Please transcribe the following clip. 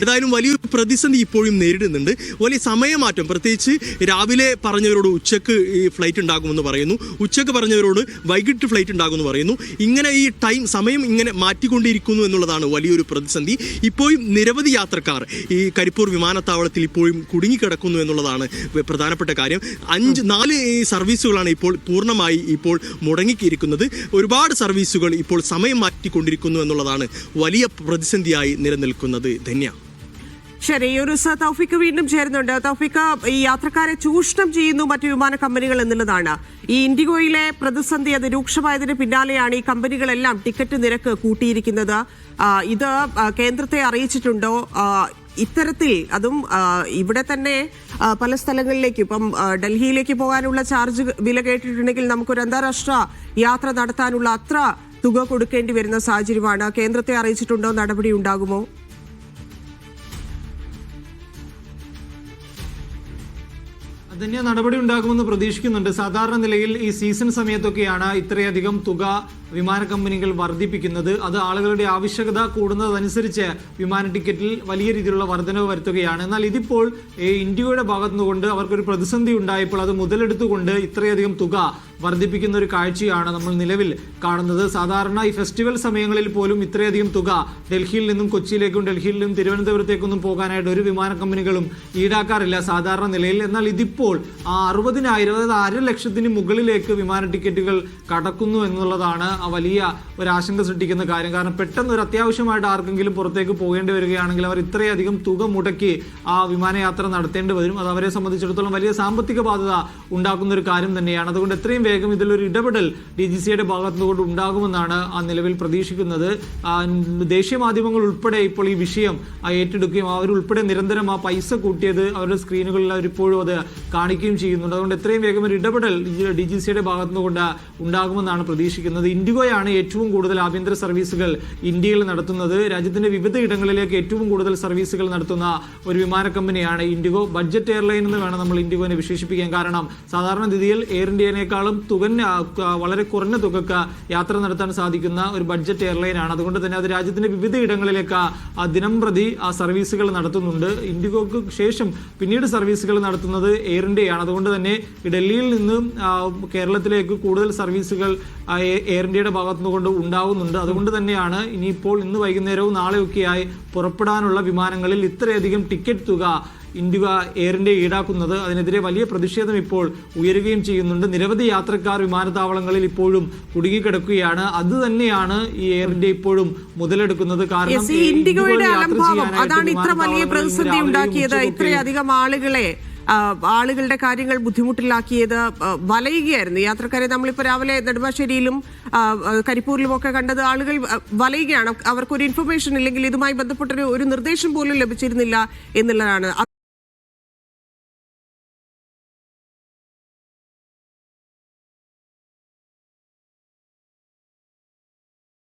ഏതായാലും വലിയൊരു പ്രതിസന്ധി ഇപ്പോഴും നേരിടുന്നുണ്ട്. വലിയ സമയമാറ്റം, പ്രത്യേകിച്ച് രാവിലെ പറഞ്ഞവരോട് ഉച്ചക്ക് ഈ ഫ്ലൈറ്റ് ഉണ്ടാകുമെന്ന് പറയുന്നു, ഉച്ചക്ക് പറഞ്ഞവരോട് വൈകിട്ട് ഫ്ലൈറ്റ് ഉണ്ടാകുമെന്ന് പറയുന്നു. ഇങ്ങനെ ഈ സമയം ഇങ്ങനെ മാറ്റിക്കൊണ്ടിരിക്കുന്നു എന്നുള്ളതാണ് വലിയൊരു പ്രതിസന്ധി. ഇപ്പോഴും നിരവധി യാത്രക്കാർ ഈ കരിപ്പൂർ വിമാനത്താവളത്തിൽ ഇപ്പോഴും കുടുങ്ങിക്കിടക്കുന്നു എന്നുള്ളതാണ് പ്രധാനപ്പെട്ട കാര്യം. 4 സർവീസുകളാണ് ഇപ്പോൾ പൂർണ്ണമായി ഇപ്പോൾ മുടങ്ങിയിരിക്കുന്നത്. ഒരുപാട് സർവീസുകൾ ഇപ്പോൾ സമയം മാറ്റിക്കൊണ്ടിരിക്കുന്നു എന്നുള്ളതാണ് വലിയ പ്രതിസന്ധിയായി നിലനിൽക്കുന്നത്. ധന്യ. ശരി, തൗഫീഖ് വീണ്ടും ചേരുന്നുണ്ട്. തൗഫീഖ്, ഈ യാത്രക്കാരെ ചൂഷണം ചെയ്യുന്നു മറ്റു വിമാന കമ്പനികൾ എന്നുള്ളതാണ്. ഈ ഇൻഡിഗോയിലെ പ്രതിസന്ധി അത് രൂക്ഷമായതിന് പിന്നാലെയാണ് ഈ കമ്പനികളെല്ലാം ടിക്കറ്റ് നിരക്ക് കൂട്ടിയിരിക്കുന്നത്. ഇത് കേന്ദ്രത്തെ അറിയിച്ചിട്ടുണ്ടോ? ഇത്തരത്തിൽ അതും ഇവിടെ തന്നെ പല സ്ഥലങ്ങളിലേക്ക്, ഇപ്പം ഡൽഹിയിലേക്ക് പോകാനുള്ള ചാർജ് വില കേട്ടിട്ടുണ്ടെങ്കിൽ നമുക്കൊരു അന്താരാഷ്ട്ര യാത്ര നടത്താനുള്ള അത്ര തുക കൊടുക്കേണ്ടി വരുന്ന സാഹചര്യമാണ്. കേന്ദ്രത്തെ അറിയിച്ചിട്ടുണ്ടോ? നടപടി ഉണ്ടാകുമോ? അതിന് നടപടി ഉണ്ടാകുമെന്ന് പ്രതീക്ഷിക്കുന്നുണ്ട്. സാധാരണ നിലയിൽ ഈ സീസൺ സമയത്തൊക്കെയാണ് ഇത്രയധികം തുക വിമാന കമ്പനികൾ വർദ്ധിപ്പിക്കുന്നത്. അത് ആളുകളുടെ ആവശ്യകത കൂടുന്നതനുസരിച്ച് വിമാന ടിക്കറ്റിൽ വലിയ രീതിയിലുള്ള വർധനവ് വരുത്തുകയാണ്. എന്നാൽ ഇതിപ്പോൾ ഇന്ത്യയുടെ ഭാഗത്തുനിന്നുകൊണ്ട് അവർക്കൊരു പ്രതിസന്ധി ഉണ്ടായപ്പോൾ അത് മുതലെടുത്തുകൊണ്ട് ഇത്രയധികം തുക വർദ്ധിപ്പിക്കുന്ന ഒരു കാഴ്ചയാണ് നമ്മൾ നിലവിൽ കാണുന്നത്. സാധാരണ ഈ ഫെസ്റ്റിവൽ സമയങ്ങളിൽ പോലും ഇത്രയധികം തുക ഡൽഹിയിൽ നിന്നും കൊച്ചിയിലേക്കും ഡൽഹിയിൽ നിന്നും തിരുവനന്തപുരത്തേക്കൊന്നും പോകാനായിട്ട് ഒരു വിമാന കമ്പനികളും ഈടാക്കാറില്ല സാധാരണ നിലയിൽ. എന്നാൽ ഇതിപ്പോൾ 60,000, അതായത് 1,50,000 മുകളിലേക്ക് വിമാന ടിക്കറ്റുകൾ കടക്കുന്നു എന്നുള്ളതാണ് വലിയ ഒരു ആശങ്ക സൃഷ്ടിക്കുന്ന കാര്യം. കാരണം പെട്ടെന്ന് ഒരു അത്യാവശ്യമായിട്ട് ആർക്കെങ്കിലും പുറത്തേക്ക് പോകേണ്ടി വരികയാണെങ്കിൽ അവർ ഇത്രയധികം തുക മുടക്കി ആ വിമാനയാത്ര നടത്തേണ്ടി വരും. അത് അവരെ സംബന്ധിച്ചിടത്തോളം വലിയ സാമ്പത്തിക ബാധ്യത ഉണ്ടാക്കുന്ന ഒരു കാര്യം തന്നെയാണ്. അതുകൊണ്ട് എത്രയും വേഗം ഇതിലൊരു ഇടപെടൽ DGCയുടെ ഭാഗത്തുനിന്നുകൊണ്ട് ഉണ്ടാകുമെന്നാണ് ആ നിലവിൽ പ്രതീക്ഷിക്കുന്നത്. ദേശീയ മാധ്യമങ്ങൾ ഉൾപ്പെടെ ഇപ്പോൾ ഈ വിഷയം ഏറ്റെടുക്കുകയും അവരുൾപ്പെടെ നിരന്തരം ആ പൈസ കൂട്ടിയത് അവരുടെ സ്ക്രീനുകളിൽ അവരിപ്പോഴും അത് കാണിക്കുകയും ചെയ്യുന്നുണ്ട്. അതുകൊണ്ട് എത്രയും വേഗം ഒരു ഇടപെടൽ DGCയുടെ ഭാഗത്തുനിന്നുകൊണ്ട് ഉണ്ടാകുമെന്നാണ് പ്രതീക്ഷിക്കുന്നത്. ഇൻഡിഗോയാണ് ഏറ്റവും കൂടുതൽ ആഭ്യന്തര സർവീസുകൾ ഇന്ത്യയിൽ നടത്തുന്നത്. രാജ്യത്തിന്റെ വിവിധ ഇടങ്ങളിലേക്ക് ഏറ്റവും കൂടുതൽ സർവീസുകൾ നടത്തുന്ന ഒരു വിമാന കമ്പനിയാണ് ഇൻഡിഗോ. ബഡ്ജറ്റ് എയർലൈൻ എന്ന് വേണം നമ്മൾ ഇൻഡിഗോനെ വിശേഷിപ്പിക്കാൻ. കാരണം സാധാരണ രീതിയിൽ എയർ ഇന്ത്യനേക്കാളും വളരെ കുറഞ്ഞ തുകക്ക് യാത്ര നടത്താൻ സാധിക്കുന്ന ഒരു ബഡ്ജറ്റ് എയർലൈൻ ആണ്. അതുകൊണ്ട് തന്നെ അത് രാജ്യത്തിന്റെ വിവിധ ഇടങ്ങളിലേക്ക് ദിനം പ്രതി സർവീസുകൾ നടത്തുന്നുണ്ട്. ഇൻഡിഗോക്ക് ശേഷം പിന്നീട് സർവീസുകൾ നടത്തുന്നത് എയർ ഇന്ത്യയാണ്. അതുകൊണ്ട് തന്നെ ഡൽഹിയിൽ നിന്നും കേരളത്തിലേക്ക് കൂടുതൽ സർവീസുകൾ എയർ ഇന്ത്യയുടെ ഭാഗത്തുനിന്നുകൊണ്ട് ഉണ്ടാകുന്നുണ്ട്. അതുകൊണ്ട് തന്നെയാണ് ഇനിയിപ്പോൾ ഇന്ന് വൈകുന്നേരവും നാളെയൊക്കെയായി പുറപ്പെടാനുള്ള വിമാനങ്ങളിൽ ഇത്രയധികം ടിക്കറ്റ് തുക ഇൻഡിഗോ എയർ ഇന്ത്യ ഈടാക്കുന്നത്. അതിനെതിരെ വലിയ പ്രതിഷേധം ഇപ്പോൾ ഉയരുകയും ചെയ്യുന്നുണ്ട്. നിരവധി യാത്രക്കാർ വിമാനത്താവളങ്ങളിൽ ഇപ്പോഴും കുടുങ്ങിക്കിടക്കുകയാണ്. അത് തന്നെയാണ് ഈ എയർ ഇന്ത്യ ഇപ്പോഴും മുതലെടുക്കുന്നത്. കാരണം ഇൻഡിഗോയുടെ അലംഭാവം അതാണ് ഇത്ര വലിയ പ്രതിസന്ധി ഉണ്ടാക്കിയത്. ഇത്രയധികം ആളുകളുടെ കാര്യങ്ങൾ ബുദ്ധിമുട്ടിലാക്കിയത്. വലയുകയായിരുന്നു യാത്രക്കാരെ. നമ്മളിപ്പോൾ രാവിലെ നെടുമ്പാശ്ശേരിയിലും കരിപ്പൂരിലും ഒക്കെ കണ്ടത് ആളുകൾ വലയുകയാണ്. അവർക്കൊരു ഇൻഫർമേഷൻ ഇല്ലെങ്കിൽ ഇതുമായി ബന്ധപ്പെട്ടൊരു നിർദ്ദേശം പോലും ലഭിച്ചിരുന്നില്ല എന്നുള്ളതാണ്.